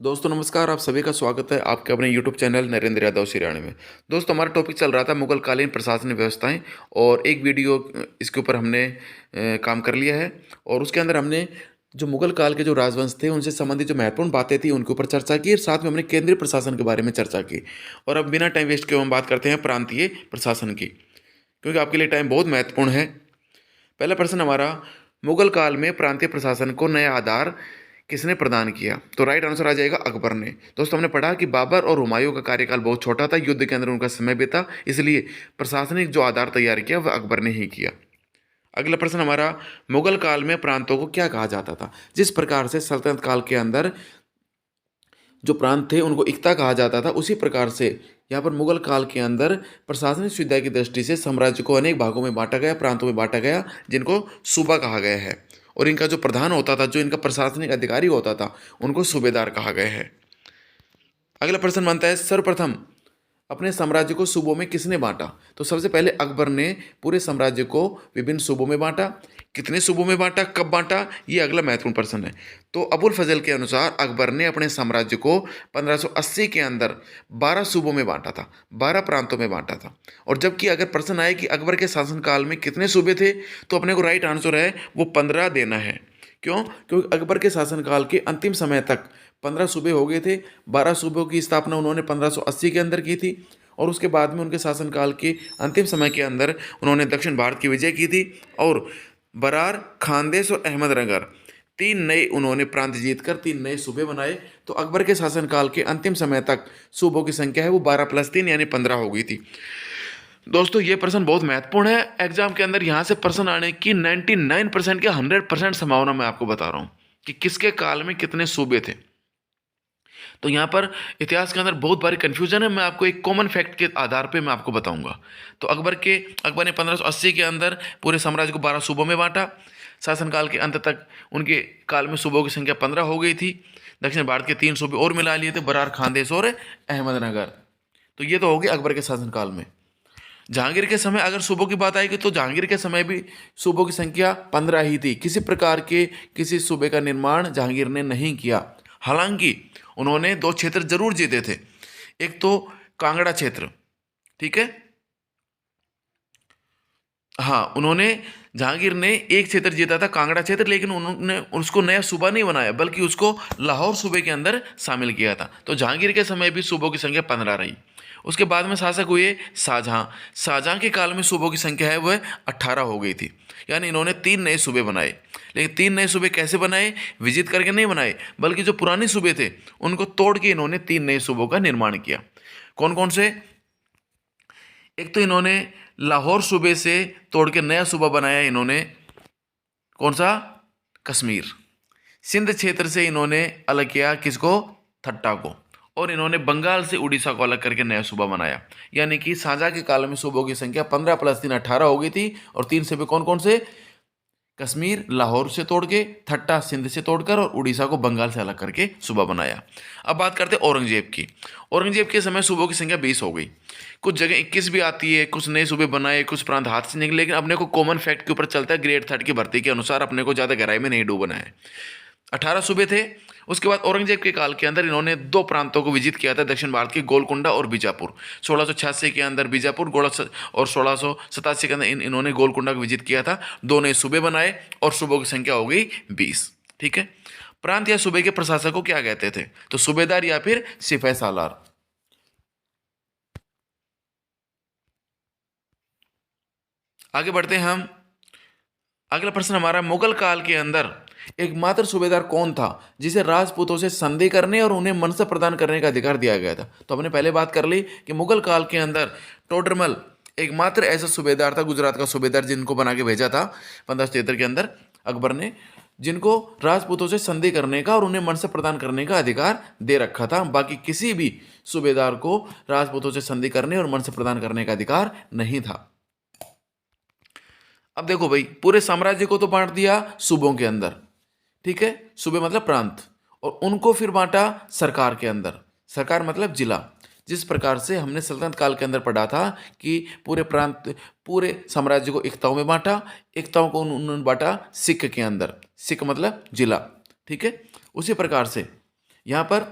दोस्तों नमस्कार, आप सभी का स्वागत है आपके अपने यूट्यूब चैनल नरेंद्र यादव सिरानी में। दोस्तों हमारा टॉपिक चल रहा था मुगलकालीन प्रशासनिक व्यवस्थाएं और एक वीडियो इसके ऊपर हमने काम कर लिया है और उसके अंदर हमने जो मुगल काल के जो राजवंश थे उनसे संबंधित जो महत्वपूर्ण बातें थी उनके ऊपर चर्चा की और साथ में हमने केंद्रीय प्रशासन के बारे में चर्चा की। और अब बिना टाइम वेस्ट किए हम बात करते हैं प्रांतीय प्रशासन की, क्योंकि आपके लिए टाइम बहुत महत्वपूर्ण है। पहला प्रश्न हमारा, मुगल काल में प्रांतीय प्रशासन को नया आधार किसने प्रदान किया? तो राइट आंसर आ जाएगा अकबर ने। दोस्तों हमने पढ़ा कि बाबर और हुमायूं का कार्यकाल बहुत छोटा था, युद्ध के अंदर उनका समय बीता, इसलिए प्रशासनिक जो आधार तैयार किया वह अकबर ने ही किया। अगला प्रश्न हमारा, मुगल काल में प्रांतों को क्या कहा जाता था? जिस प्रकार से सल्तनत काल के अंदर जो प्रांत थे उनको इक्ता कहा जाता था, उसी प्रकार से यहाँ पर मुगल काल के अंदर प्रशासनिक सुविधा की दृष्टि से साम्राज्य को अनेक भागों में बांटा गया, प्रांतों में बांटा गया, जिनको सूबा कहा गया है। और इनका जो प्रधान होता था, जो इनका प्रशासनिक अधिकारी होता था, उनको सूबेदार कहा गया है। अगला प्रश्न बनता है, सर्वप्रथम अपने साम्राज्य को सूबों में किसने बांटा? तो सबसे पहले अकबर ने पूरे साम्राज्य को विभिन्न सूबों में बांटा। कितने सूबों में बांटा, कब बांटा, ये अगला महत्वपूर्ण प्रश्न है। तो अबुल फजल के अनुसार अकबर ने अपने साम्राज्य को 1580 के अंदर 12 सूबों में बांटा था, 12 प्रांतों में बांटा था। और जबकि अगर प्रश्न आए कि अकबर के शासनकाल में कितने सूबे थे, तो अपने को राइट आंसर है वो 15 देना है। क्यों? क्योंकि अकबर के शासनकाल के अंतिम समय तक 15 सूबे हो गए थे। 12 सूबों की स्थापना उन्होंने 1580 के अंदर की थी और उसके बाद में उनके शासनकाल के अंतिम समय के अंदर उन्होंने दक्षिण भारत की विजय की थी और बरार, खानदेश और अहमदनगर 3 नए उन्होंने प्रांत जीतकर 3 नए सूबे बनाए। तो अकबर के शासनकाल के अंतिम समय तक सूबों की संख्या है वो 12+3 यानी 15 हो गई थी। दोस्तों ये प्रश्न बहुत महत्वपूर्ण है। एग्जाम के अंदर यहाँ से प्रश्न आने की 99% के 100% संभावना मैं आपको बता रहा हूँ कि किसके काल में कितने सूबे थे। तो यहाँ पर इतिहास के अंदर बहुत बारी कन्फ्यूजन है, मैं आपको एक कॉमन फैक्ट के आधार पे मैं आपको बताऊंगा। तो अकबर ने 1580 के अंदर पूरे साम्राज्य को 12 सूबों में बांटा। शासनकाल के अंत तक उनके काल में सूबों की संख्या 15 हो गई थी। दक्षिण भारत के 3 सूबे और मिला लिए थे, बरार, खानदेश और अहमदनगर। तो ये तो हो गया अकबर के शासनकाल में। जहांगीर के समय अगर सूबों की बात आएगी तो जहांगीर के समय भी सूबों की संख्या 15 ही थी। किसी प्रकार के किसी सूबे का निर्माण जहांगीर ने नहीं किया। हालांकि उन्होंने 2 क्षेत्र जरूर जीते थे। एक तो कांगड़ा क्षेत्र, ठीक है, हाँ, उन्होंने जहांगीर ने एक क्षेत्र जीता था, कांगड़ा क्षेत्र, लेकिन उन्होंने उसको नया सूबा नहीं बनाया बल्कि उसको लाहौर सूबे के अंदर शामिल किया था। तो जहांगीर के समय भी सूबों की संख्या 15 रही। उसके बाद में शासक हुए शाहजहां। शाहजहां के काल में सूबों की संख्या है वह 18 हो गई थी। यानी इन्होंने 3 नए सूबे बनाए। लेकिन 3 नए सूबे कैसे बनाए? विजित करके नहीं बनाए, बल्कि जो पुराने सूबे थे उनको तोड़ के इन्होंने 3 नए सूबों का निर्माण किया। कौन कौन से? एक तो इन्होंने लाहौर सूबे से तोड़ के नया सूबा बनाया इन्होंने, कौन सा? कश्मीर। सिंध क्षेत्र से इन्होंने अलग किया, किसको? थट्टा को। और इन्होंने बंगाल से उड़ीसा को अलग करके नया सूबा बनाया। यानी कि शाहजहां के काल में सूबों की संख्या 15+3 18 हो गई थी। और 3 सूबे कौन कौन से? कश्मीर लाहौर से तोड़ के, थट्टा सिंध से तोड़कर और उड़ीसा को बंगाल से अलग करके सूबा बनाया। अब बात करते हैं औरंगजेब की। औरंगजेब के समय सूबों की संख्या 20 हो गई। कुछ जगह 21 भी आती है, कुछ नए सूबे बनाए, कुछ प्रांत हाथ से निकले, लेकिन अपने को कॉमन फैक्ट के ऊपर चलता है, ग्रेड 3 की भर्ती के अनुसार अपने को ज़्यादा गहराई में नहीं डूबना है। 18 सूबे थे। उसके बाद औरंगजेब के काल के अंदर इन्होंने 2 प्रांतों को विजित किया था दक्षिण भारत के, गोलकुंडा और बीजापुर। 1686 के अंदर बीजापुर और 1687 के अंदर इन्होंने गोलकुंडा को विजित किया था। 2 नए सूबे बनाए और सूबों की संख्या हो गई 20। ठीक है। प्रांत या सूबे के प्रशासक को क्या कहते थे? तो सूबेदार या फिर सिपाही सालार। आगे बढ़ते हैं हम। अगला प्रश्न हमारा, मुगल काल के अंदर एकमात्र सूबेदार कौन था जिसे राजपूतों से संधि करने और उन्हें मनसब प्रदान करने का अधिकार दिया गया था? तो हमने पहले बात कर ली कि मुगल काल के अंदर टोडरमल एकमात्र ऐसा सूबेदार था, गुजरात का सूबेदार, जिनको बना के भेजा था 1573 के अंदर अकबर ने, जिनको राजपूतों से संधि करने का और उन्हें मनसब प्रदान करने का अधिकार दे रखा था। बाकी किसी भी सूबेदार को राजपूतों से संधि करने और मनसब प्रदान करने का अधिकार नहीं था। अब देखो भाई, पूरे साम्राज्य को तो बांट दिया सूबों के अंदर, ठीक है, सूबे मतलब प्रांत, और उनको फिर बांटा सरकार के अंदर। सरकार मतलब जिला। जिस प्रकार से हमने सल्तनत काल के अंदर पढ़ा था कि पूरे साम्राज्य को एकताओं में बांटा, एकताओं को उन्होंने बांटा सिख के अंदर। सिख मतलब जिला, ठीक है। उसी प्रकार से यहाँ पर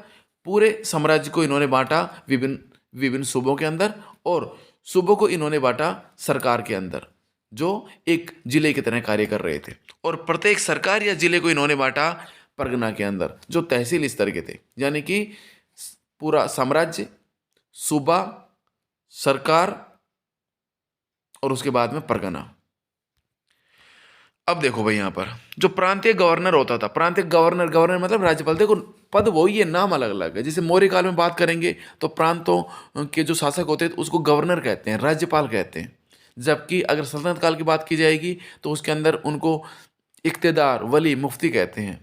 पूरे साम्राज्य को इन्होंने बांटा विभिन्न विभिन्न सूबों के अंदर, और सूबों को इन्होंने बांटा सरकार के अंदर, जो एक जिले की तरह कार्य कर रहे थे। और प्रत्येक सरकार या जिले को इन्होंने बांटा परगना के अंदर, जो तहसील स्तर के थे, यानी कि पूरा साम्राज्य, सूबा, सरकार और उसके बाद में परगना। अब देखो भाई, यहाँ पर जो प्रांतीय गवर्नर होता था, प्रांतीय गवर्नर, गवर्नर मतलब राज्यपाल, देखो पद वही है, नाम अलग अलग है। जैसे मौर्य काल में बात करेंगे तो प्रांतों के जो शासक होते हैं उसको गवर्नर कहते हैं, राज्यपाल कहते हैं। जबकि अगर सल्तनत काल की बात की जाएगी तो उसके अंदर उनको इख्तियार, वली, मुफ्ती कहते हैं।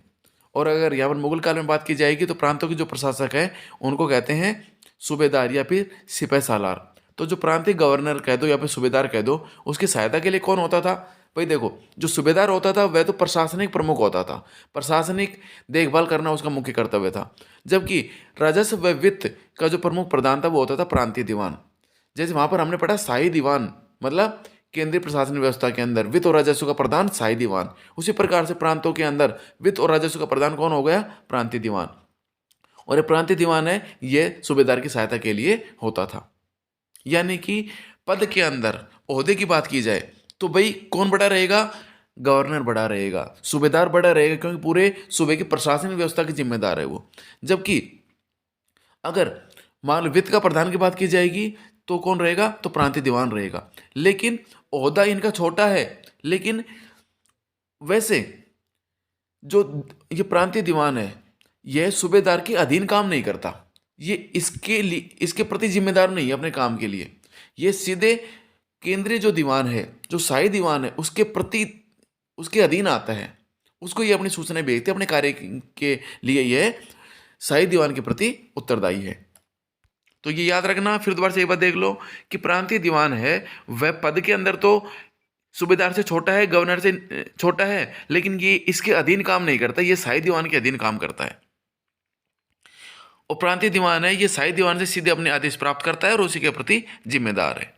और अगर यहाँ पर मुगल काल में बात की जाएगी तो प्रांतों के जो प्रशासक हैं उनको कहते हैं सूबेदार या फिर सिपह सालार। तो जो प्रांतीय गवर्नर कह दो या फिर सूबेदार कह दो, उसकी सहायता के लिए कौन होता था भाई? देखो, जो सूबेदार होता था वह तो प्रशासनिक प्रमुख होता था, प्रशासनिक देखभाल करना उसका मुख्य कर्तव्य था। जबकि राजस्व व वित्त का जो प्रमुख प्रधान था वो होता था प्रांतीय दीवान। जैसे वहाँ पर हमने पढ़ा शाही दीवान, मतलब केंद्रीय प्रशासन व्यवस्था के अंदर वित्त और राजस्व का प्रधान शाही दीवान, उसी प्रकार से प्रांतों के अंदर वित्त और राजस्व का प्रधान कौन हो गया? प्रांतीय दीवान। और ये प्रांतीय दीवान है, ये सूबेदार की सहायता के लिए होता था। यानी कि पद के अंदर ओहदे की बात की जाए तो भाई कौन बड़ा रहेगा? गवर्नर बड़ा रहेगा, सूबेदार बड़ा रहेगा, क्योंकि पूरे सूबे की प्रशासनिक व्यवस्था की जिम्मेदार है वो। जबकि अगर मान लो वित्त का प्रधान की बात की जाएगी तो कौन रहेगा? तो प्रांतीय दीवान रहेगा। लेकिन ओहदा इनका छोटा है, लेकिन वैसे जो ये प्रांतीय दीवान है यह सूबेदार के अधीन काम नहीं करता, ये इसके लिए, इसके प्रति जिम्मेदार नहीं है अपने काम के लिए। ये सीधे केंद्रीय जो दीवान है, जो शाही दीवान है, उसके प्रति, उसके अधीन आता है, उसको ये अपनी सूचनाएं भेजते हैं। अपने कार्य के लिए यह शाही दीवान के प्रति उत्तरदायी है। तो ये याद रखना। फिर दोबारा से एक बात देख लो कि प्रांतीय दीवान है वह पद के अंदर तो सूबेदार से छोटा है, गवर्नर से छोटा है, लेकिन ये इसके अधीन काम नहीं करता, ये शाही दीवान के अधीन काम करता है। और प्रांतीय दीवान है, ये शाही दीवान से सीधे अपने आदेश प्राप्त करता है और उसी के प्रति जिम्मेदार है।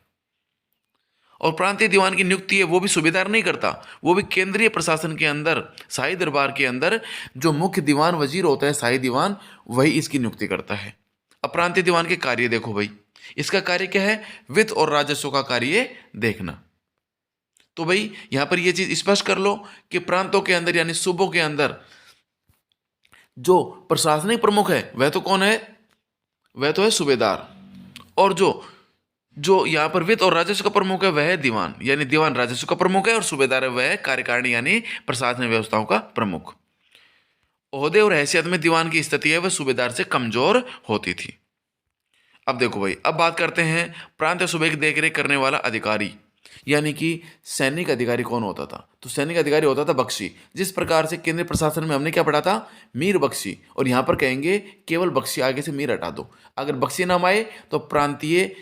और प्रांतीय दीवान की नियुक्ति है वो भी सूबेदार नहीं करता, वो भी केंद्रीय प्रशासन के अंदर, शाही दरबार के अंदर जो मुख्य दीवान वजीर होता है, शाही दीवान, वही इसकी नियुक्ति करता है। अब प्रांतीय दीवान के कार्य देखो भाई, इसका कार्य क्या है? वित्त और राजस्व का कार्य देखना। तो भाई यहां पर यह चीज स्पष्ट कर लो कि प्रांतों के अंदर यानी सूबों के अंदर जो प्रशासनिक प्रमुख है वह तो कौन है? वह तो है सूबेदार। और जो यहाँ पर वित्त और राजस्व का प्रमुख है वह है दीवान, यानी दीवान राजस्व का प्रमुख है, और सूबेदार है वह है कार्यकारिणी यानी प्रशासनिक व्यवस्थाओं का प्रमुख। ओहदे और हैसियत में दीवान की स्थिति है वह सूबेदार से कमजोर होती थी। अब देखो भाई, अब बात करते हैं प्रांतीय सूबे की देखरेख करने वाला अधिकारी, यानी कि सैनिक अधिकारी कौन होता था? तो सैनिक अधिकारी होता था बख्शी। जिस प्रकार से केंद्रीय प्रशासन में हमने क्या पढ़ा था? मीर बख्शी। और यहाँ पर कहेंगे केवल बख्शी, आगे से मीर हटा दो। अगर बख्शी नाम आए तो प्रांतीय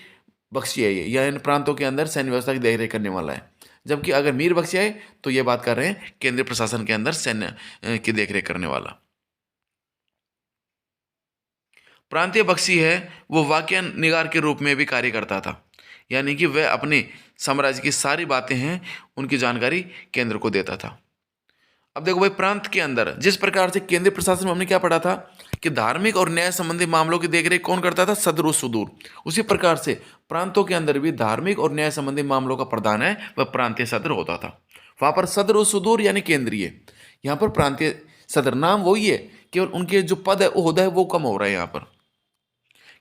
बख्शी है ये, यानी प्रांतों के अंदर सैन्य व्यवस्था की देखरेख करने वाला है। जबकि अगर मीर बख्शी आए तो ये बात कर रहे हैं केंद्रीय प्रशासन के अंदर सैन्य की देखरेख करने वाला। प्रांतीय बख्शी है वो वाक्य निगार के रूप में भी कार्य करता था, यानी कि वह अपने साम्राज्य की सारी बातें हैं उनकी जानकारी केंद्र को देता था। अब देखो भाई, प्रांत के अंदर जिस प्रकार से केंद्रीय प्रशासन में हमने क्या पढ़ा था कि धार्मिक और न्याय संबंधी मामलों की देखरेख कौन करता था? सदर और सुदूर। उसी प्रकार से प्रांतों के अंदर भी धार्मिक और न्याय संबंधी मामलों का प्रधान है वह प्रांतीय सदर होता था। वहां पर सदर और सुदूर यानी केंद्रीय, यहाँ पर प्रांतीय सदर, नाम वही है, केवल उनके जो पद है ओहदा है वो कम हो रहा है। यहाँ पर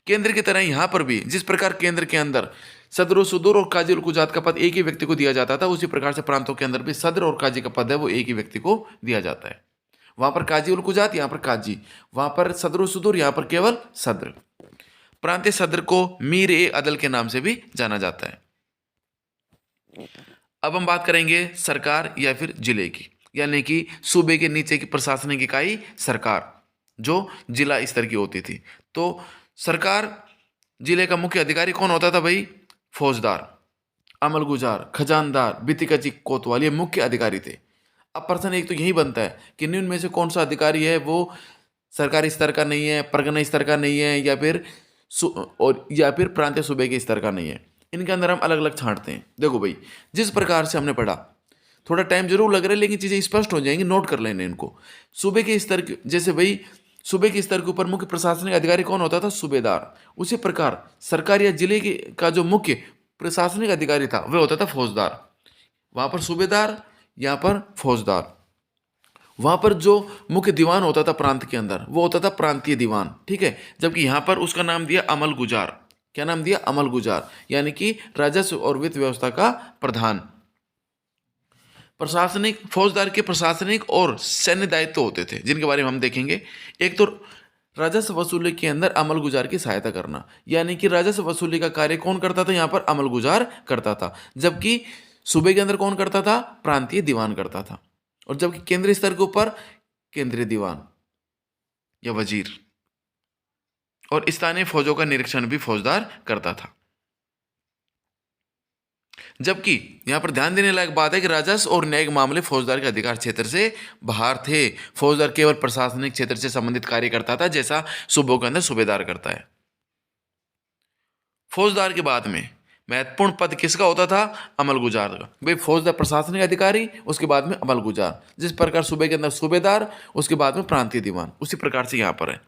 केंद्र की तरह यहाँ पर भी जिस प्रकार केंद्र के अंदर सदर, सुदूर और काजी कुजात का पद एक ही व्यक्ति को दिया जाता था, उसी प्रकार से प्रांतों के अंदर भी सदर और काजी का पद है वो एक ही व्यक्ति को दिया जाता है। वहां पर काजी उल कुजात, यहाँ पर काजी, वहां पर सदर सुदूर, यहाँ पर केवल सदर। प्रांतीय सदर को मीर ए अदल के नाम से भी जाना जाता है। अब हम बात करेंगे सरकार या फिर जिले की, यानी कि सूबे के नीचे की प्रशासनिक इकाई सरकार, जो जिला स्तर की होती थी। तो सरकार, जिले का मुख्य अधिकारी कौन होता था भाई? फौजदार, अमलगुजार, खजानदार, बितिकची, कोतवाल, ये मुख्य अधिकारी थे। अब प्रश्न एक तो यही बनता है कि निम्न में से कौन सा अधिकारी है वो सरकारी स्तर का नहीं है, परगना स्तर का नहीं है, या फिर प्रांतीय सूबे के स्तर का नहीं है? इनके अंदर हम अलग अलग छांटते हैं। देखो भाई, जिस प्रकार से हमने पढ़ा, थोड़ा टाइम जरूर लग रहा है लेकिन चीज़ें स्पष्ट हो जाएंगी, नोट कर लेना इनको। सूबे के स्तर जैसे भाई सूबे के स्तर के ऊपर मुख्य प्रशासनिक अधिकारी कौन होता था? सूबेदार। उसी प्रकार सरकार या जिले का जो मुख्य प्रशासनिक अधिकारी था वह होता था फौजदार। वहां पर सूबेदार, यहाँ पर फौजदार। वहां पर जो मुख्य दीवान होता था प्रांत के अंदर वो होता था प्रांतीय दीवान, ठीक है। जबकि यहाँ पर उसका नाम दिया अमल गुजार। क्या नाम दिया? अमल गुजार, यानी कि राजस्व और वित्त व्यवस्था का प्रधान। प्रशासनिक, फौजदार के प्रशासनिक और सैन्य दायित्व होते थे जिनके बारे में हम देखेंगे। एक तो राजस्व वसूली के अंदर अमल गुजार की सहायता करना, यानी कि राजस्व वसूली का कार्य कौन करता था? यहाँ पर अमल गुजार करता था। जबकि सूबे के अंदर कौन करता था? प्रांतीय दीवान करता था। और जबकि केंद्रीय स्तर के ऊपर केंद्रीय दीवान या वजीर, और स्थानीय फौजों का निरीक्षण भी फौजदार करता था। जबकि यहां पर ध्यान देने लायक बात है कि राजस्व और न्यायिक मामले फौजदार के अधिकार क्षेत्र से बाहर थे। फौजदार केवल प्रशासनिक क्षेत्र से संबंधित कार्य करता था, जैसा सूबों के अंदर सूबेदार करता है। फौजदार के बाद में महत्वपूर्ण पद किसका होता था? अमल गुजार का। भाई फौजदार प्रशासनिक अधिकारी, उसके बाद में अमल गुजार। जिस प्रकार सूबे के अंदर सूबेदार, उसके बाद में प्रांतीय दीवान, उसी प्रकार से यहाँ पर है।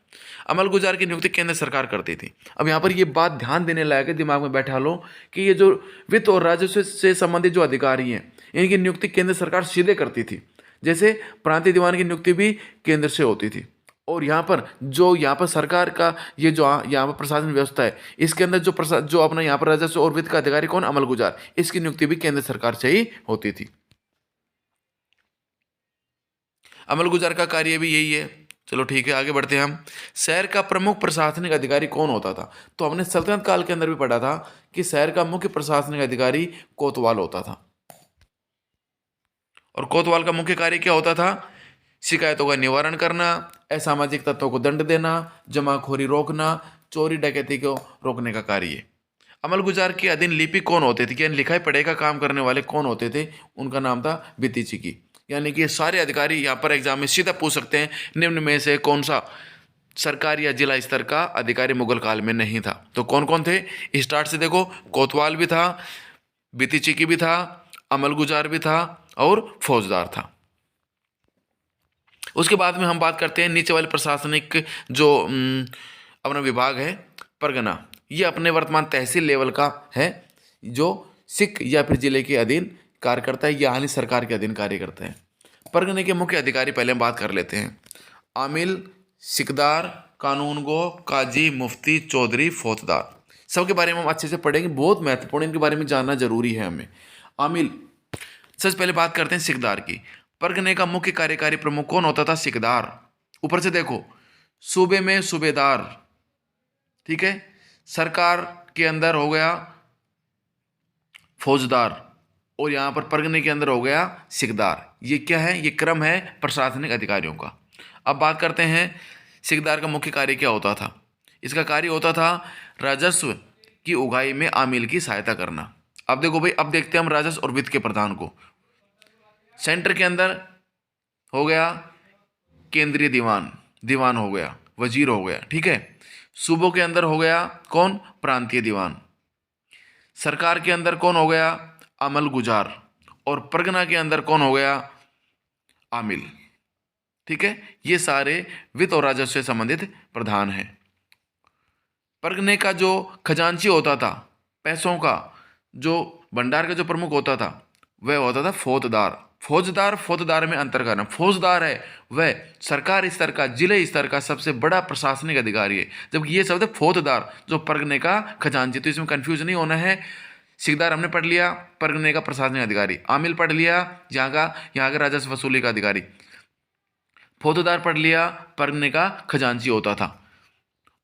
अमल गुजार की नियुक्ति केंद्र सरकार करती थी। अब यहाँ पर ये बात ध्यान देने लायक है, दिमाग में बैठा लो कि ये जो वित्त और राजस्व से संबंधित जो अधिकारी हैं इनकी नियुक्ति केंद्र सरकार सीधे करती थी। जैसे प्रांतीय दीवान की नियुक्ति भी केंद्र से होती थी। और यहाँ पर जो यहाँ पर सरकार का ये जो यहाँ पर प्रशासन व्यवस्था है, इसके अंदर जो अपना यहाँ पर राजस्व और वित्त का अधिकारी कौन? अमल गुजार। इसकी नियुक्ति भी केंद्र सरकार से ही होती थी। अमल गुजार का कार्य भी यही है। चलो ठीक है, आगे बढ़ते हैं हम। शहर का प्रमुख प्रशासनिक अधिकारी कौन होता था? तो हमने सल्तनत काल के अंदर भी पढ़ा था कि शहर का मुख्य प्रशासनिक अधिकारी कोतवाल होता था। और कोतवाल का मुख्य कार्य क्या होता था? शिकायतों का निवारण करना, असामाजिक तत्वों को दंड देना, जमाखोरी रोकना, चोरी डकैती को रोकने का कार्य। अमल गुजार के अधीन लिपिक कौन होते थे? यानी लिखाई पढ़ाई का काम करने वाले कौन होते थे? उनका नाम था बितिचिकी। यानी कि ये सारे अधिकारी यहाँ पर एग्जाम में सीधा पूछ सकते हैं, निम्न में से कौन सा सरकारी या जिला स्तर का अधिकारी मुगल काल में नहीं था? तो कौन कौन थे? स्टार्ट से देखो, कोतवाल भी था, बितिचिकी भी था, अमल गुजार भी था और फौजदार था। उसके बाद में हम बात करते हैं नीचे वाले प्रशासनिक जो अपना विभाग है, परगना। ये अपने वर्तमान तहसील लेवल का है, जो सिख या फिर जिले के अधीन कार्य करता है, यानी सरकार के अधीन कार्य करता है। परगने के मुख्य अधिकारी पहले हम बात कर लेते हैं। आमिल, सिकदार, कानूनगो, काजी, मुफ्ती, चौधरी, फौजदार। सबके बारे में हम अच्छे से पढ़ेंगे, बहुत महत्वपूर्ण, इनके बारे में जानना जरूरी है हमें। आमिल, सबसे पहले बात करते हैं सिकदार की। परगने का मुख्य कार्यकारी प्रमुख कौन होता था? सिकदार। ऊपर से देखो, सूबे में सूबेदार, ठीक है। सरकार के अंदर हो गया फौजदार, और यहां पर परगने के अंदर हो गया सिकदार। ये क्या है? ये क्रम है प्रशासनिक अधिकारियों का। अब बात करते हैं सिकदार का मुख्य कार्य क्या होता था। इसका कार्य होता था राजस्व की उगाही में आमिल की सहायता करना। अब देखो भाई, अब देखते हैं हम राजस्व और वित्त के प्रधान को। सेंटर के अंदर हो गया केंद्रीय दीवान, दीवान हो गया, वजीर हो गया, ठीक है। सूबों के अंदर हो गया कौन? प्रांतीय दीवान। सरकार के अंदर कौन हो गया? अमल गुजार। और परगना के अंदर कौन हो गया? आमिल, ठीक है। ये सारे वित्त और राजस्व से संबंधित प्रधान हैं। परगने का जो खजांची होता था, पैसों का जो भंडार का जो प्रमुख होता था, वह होता था फौजदार। फौजदार में अंतर करना। फौजदार है वह सरकार स्तर का, जिले स्तर का सबसे बड़ा प्रशासनिक अधिकारी है, जबकि ये शब्द है फौजदार जो परगने का खजांची। तो इसमें कंफ्यूज नहीं होना है। सिकदार हमने पढ़ लिया, परगने का प्रशासनिक अधिकारी। आमिल पढ़ लिया, यहाँ का राजस्व वसूली का अधिकारी। फौजदार पढ़ लिया, परगने का खजांची होता था।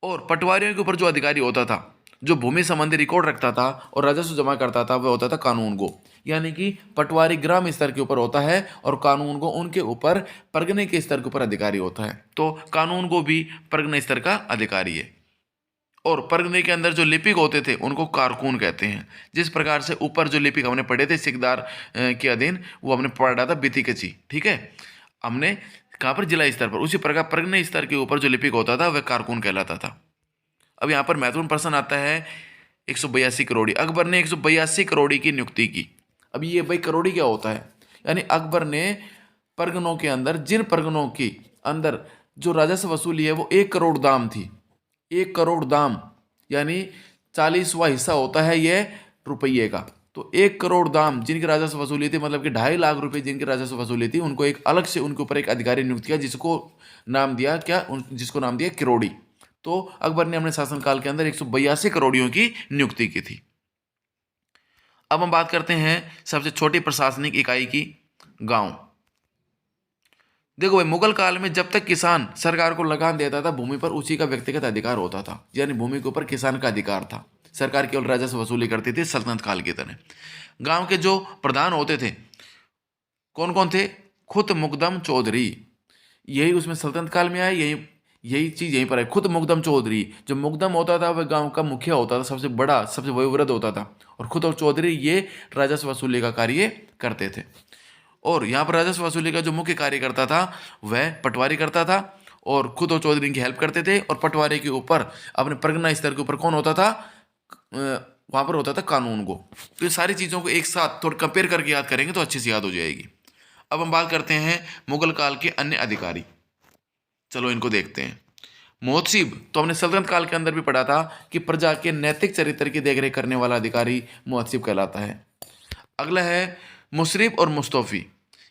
और पटवारियों के ऊपर जो अधिकारी होता था, जो भूमि संबंधी रिकॉर्ड रखता था और राजस्व जमा करता था, वह होता था कानूनगो। यानी कि पटवारी ग्राम स्तर के ऊपर होता है और कानूनगो उनके ऊपर परगने के स्तर के ऊपर अधिकारी होता है। तो कानूनगो भी परगने स्तर का अधिकारी है। और परगने के अंदर जो लिपिक होते थे उनको कारकून कहते हैं। जिस प्रकार से ऊपर जो लिपिक हमने पढ़े थे सिकदार के अधीन, वो हमने पढ़ा था बितिकची, ठीक है। हमने कहाँ पर? जिला स्तर पर। उसी प्रकार परगने स्तर के ऊपर जो लिपिक होता था वह कारकून कहलाता था। अब यहाँ पर महत्वपूर्ण प्रश्न आता है 182 करोड़ी। अकबर ने 182 करोड़ी की नियुक्ति की। अब ये भाई करोड़ी क्या होता है? यानी अकबर ने परगनों के अंदर, जिन परगनों के अंदर जो राजस्व वसूली है वो 1 करोड़ दाम थी। 1 करोड़ दाम यानी 40वां हिस्सा होता है ये रुपये का। तो 1 करोड़ दाम जिनकी राजस्व वसूली थी, मतलब कि 2.5 लाख रुपए जिनकी राजस्व वसूली थी, उनको एक अलग से उनके ऊपर एक अधिकारी नियुक्त किया, जिसको नाम दिया क्या, जिसको नाम दिया किरोड़ी। तो अकबर ने अपने शासनकाल के अंदर 182 करोड़ियों की नियुक्ति की थी। अब हम बात करते हैं सबसे छोटी प्रशासनिक इकाई की, गांव। देखो भाई, मुगल काल में जब तक किसान सरकार को लगान देता था भूमि पर, उसी का व्यक्तिगत अधिकार होता था, यानी भूमि के ऊपर किसान का अधिकार था। सरकार केवल राजस्व वसूली करती थी सल्तनत काल की तरह। गांव के जो प्रधान होते थे कौन कौन थे? खुद मुकदम चौधरी, यही उसमें सल्तनत काल में आया, यही चीज यहीं पर है। खुद मुकदम चौधरी, जो मुकदम होता था वह गांव का मुखिया होता था, सबसे बड़ा सबसे वयोवृद्ध होता था, और खुद और चौधरी ये राजस्व वसूली का कार्य करते थे। और यहाँ पर राजस्व वसूली का जो मुख्य कार्य करता था वह पटवारी करता था, और खुद और चौधरी की हेल्प करते थे। और पटवारी के ऊपर अपने परगना स्तर के ऊपर कौन होता था? वहाँ पर होता था कानून को। तो ये सारी चीज़ों को एक साथ थोड़ा कंपेयर करके याद करेंगे तो अच्छे से याद हो जाएगी। अब हम बात करते हैं मुगल काल के अन्य अधिकारी। चलो इनको देखते हैं। मुहतसिब तो हमने सल्तनत काल के अंदर भी पढ़ा था कि प्रजा के नैतिक चरित्र की देखरेख करने वाला अधिकारी मुहतसिब कहलाता है। अगला है मुशरिफ और मुस्तौफी,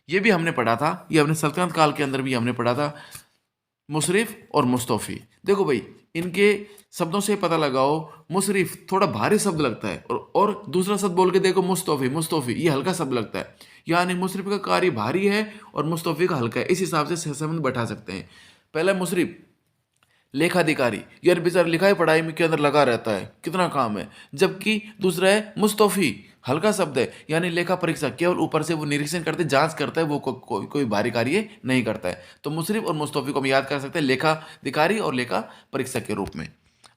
ये भी हमने पढ़ा था, ये हमने सल्तनत काल के अंदर भी हमने पढ़ा था। मुशरिफ और मुस्तौफी, देखो भाई इनके शब्दों से पता लगाओ। मुशरिफ थोड़ा भारी शब्द लगता है, और दूसरा शब्द बोल के देखो मुस्तौफी, मुस्तौफी ये हल्का शब्द लगता है। यानी मुशरिफ का कार्य भारी है और मुस्तौफी का हल्का है, इस हिसाब से संबंध बैठा सकते हैं। पहला मुशरिफ लेखाधिकारी, यार बेचारा लिखाई पढ़ाई में के अंदर लगा रहता है, कितना काम है। जबकि दूसरा है मुस्तौफी, हल्का शब्द है, यानी लेखा परीक्षा, केवल ऊपर से वो निरीक्षण करते जांच करता है, वो कोई भारी कार्य नहीं करता है। तो मुशरिफ और मुस्तौफी को हम याद कर सकते हैं लेखाधिकारी और लेखा परीक्षक के रूप में।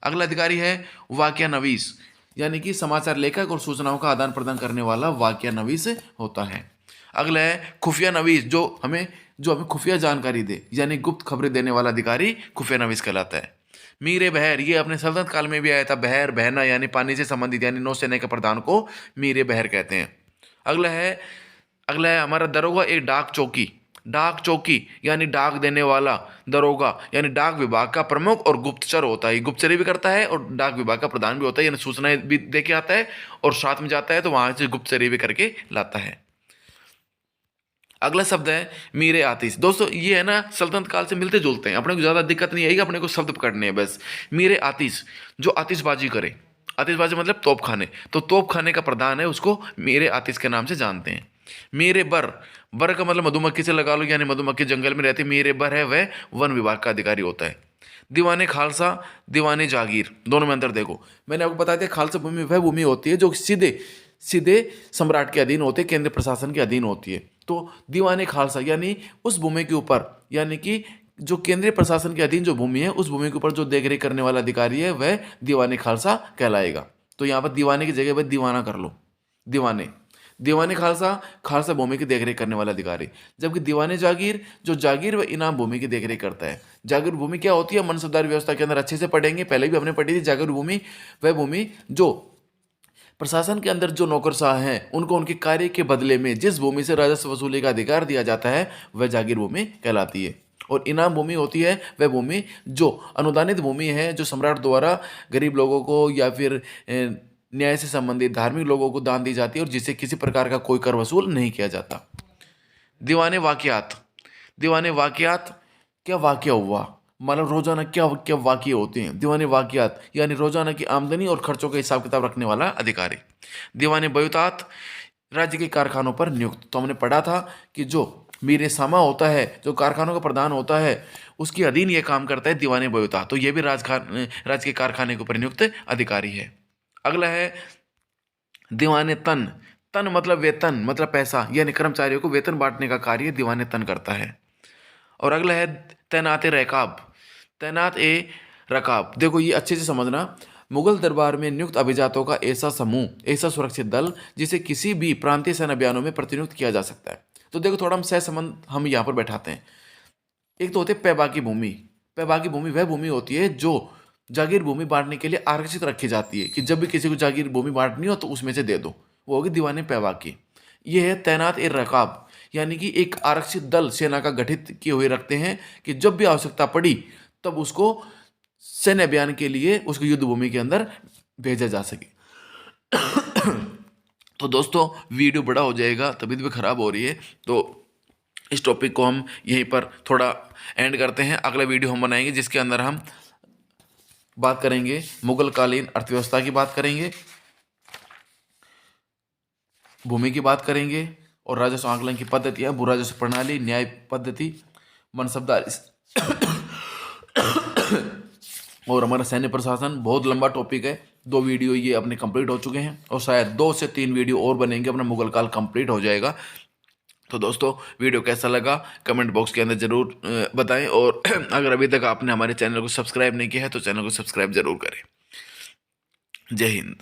अगला अधिकारी है वाकिया नवीस, यानी कि समाचार लेखक और सूचनाओं का आदान प्रदान करने वाला वाकिया नवीस होता है। अगला है खुफिया नवीस, जो हमें खुफिया जानकारी दे, यानी गुप्त खबरें देने वाला अधिकारी खुफिया नवीस कहलाता है। मीर बहर, ये अपने सल्तनत काल में भी आया था। बहर बहना यानी पानी से संबंधित, यानी नौसेना के प्रधान को मीर बहर कहते हैं। अगला है हमारा दरोगा, एक डाक चौकी यानी डाक देने वाला दरोगा, यानी डाक विभाग का प्रमुख और गुप्तचर होता है। गुप्तचरी भी करता है और डाक विभाग का प्रधान भी होता है, यानी सूचनाएं भी दे के आता है और साथ में जाता है तो वहां से गुप्तचरी भी करके लाता है। अगला शब्द है मीरे आतिश। दोस्तों ये है ना सल्तनत काल से मिलते जुलते हैं, अपने को ज़्यादा दिक्कत नहीं आएगी, अपने को शब्द पकड़ने हैं बस। मीरे आतिश, जो आतिशबाजी करे, आतिशबाजी मतलब तोप खाने, तो तोप खाने का प्रधान है, उसको मीरे आतिश के नाम से जानते हैं। मीरे बर का मतलब मधुमक्खी से लगा लो, यानी मधुमक्खी जंगल में रहती है। मीरे बर है वह वन विभाग का अधिकारी होता है। दीवाने खालसा, दीवाने जागीर, दोनों में अंतर देखो। मैंने आपको बता दिया खालसा भूमि वह भूमि होती है जो सीधे सम्राट के अधीन होते, केंद्र प्रशासन के अधीन होती है। तो दीवाने खालसा यानी उस भूमि के ऊपर, यानी कि जो केंद्रीय प्रशासन के अधीन जो भूमि है, उस भूमि के ऊपर जो देखरेख करने वाला अधिकारी है वह दीवाने खालसा कहलाएगा। तो यहाँ पर दीवाने की जगह पर दीवाना कर लो, दीवाने खालसा भूमि की देखरेख करने वाला अधिकारी। जबकि दीवाने जागीर, जो जागीर व इनाम भूमि की देखरेख करता है। जागीर भूमि क्या होती है, मनसबदारी व्यवस्था के अंदर अच्छे से पढ़ेंगे, पहले भी हमने पढ़ी थी। जागीर भूमि वह भूमि जो प्रशासन के अंदर जो नौकरशाह हैं उनको उनके कार्य के बदले में जिस भूमि से राजस्व वसूली का अधिकार दिया जाता है वह जागीर भूमि कहलाती है। और इनाम भूमि होती है वह भूमि जो अनुदानित भूमि है, जो सम्राट द्वारा गरीब लोगों को या फिर न्याय से संबंधित धार्मिक लोगों को दान दी जाती है और जिससे किसी प्रकार का कोई कर वसूल नहीं किया जाता। दीवाने वाकियात, क्या वाकया हुआ, मतलब रोजाना क्या क्या वाकये होते हैं। दीवाने वाकयात यानी रोजाना की आमदनी और खर्चों का हिसाब किताब रखने वाला अधिकारी। दीवाने बयुतात, राज्य के कारखानों पर नियुक्त। तो हमने पढ़ा था कि जो मीरे सामा होता है, जो कारखानों का प्रधान होता है, उसके अधीन ये काम करता है दीवाने बयुतात। तो ये भी राज्य के कारखाने के ऊपर नियुक्त अधिकारी है। अगला है दीवाने तन मतलब वेतन, मतलब पैसा, यानी कर्मचारियों को वेतन बांटने का कार्य दीवाने तन करता है। और अगला है तैनात ए रकाब। देखो ये अच्छे से समझना, मुगल दरबार में नियुक्त अभिजातों का ऐसा समूह, ऐसा सुरक्षित दल जिसे किसी भी प्रांतीय सैन्य अभियानों में प्रतिनियुक्त किया जा सकता है। तो देखो थोड़ा हम सह संबंध हम यहाँ पर बैठाते हैं। एक तो होते हैं पैबाकी भूमि वह भूमि होती है जो जागीर भूमि बांटने के लिए आरक्षित रखी जाती है, कि जब भी किसी को जागीर भूमि बांटनी हो तो उसमें से दे दो, वो होगी दीवाने पैबाकी। ये है तैनात ए रकाब, यानी कि एक आरक्षित दल सेना का गठित किए हुए रखते हैं कि जब भी आवश्यकता पड़ी तब उसको सैन्य अभियान के लिए उसको युद्ध भूमि के अंदर भेजा जा सके। तो दोस्तों वीडियो बड़ा हो जाएगा, तबीयत भी खराब हो रही है, तो इस टॉपिक को हम यहीं पर थोड़ा एंड करते हैं। अगला वीडियो हम बनाएंगे जिसके अंदर हम बात करेंगे मुगल कालीन अर्थव्यवस्था की बात करेंगे, भूमि की बात करेंगे और राजस्व आकलन की पद्धतियाँ, भू राजस्व प्रणाली, न्याय पद्धति, मनसबदारी और हमारा सैन्य प्रशासन। बहुत लंबा टॉपिक है, 2 वीडियो ये अपने कंप्लीट हो चुके हैं और शायद 2 से 3 वीडियो और बनेंगे, अपना मुगल काल कंप्लीट हो जाएगा। तो दोस्तों वीडियो कैसा लगा कमेंट बॉक्स के अंदर ज़रूर बताएं, और अगर अभी तक आपने हमारे चैनल को सब्सक्राइब नहीं किया है तो चैनल को सब्सक्राइब जरूर करें। जय हिंद।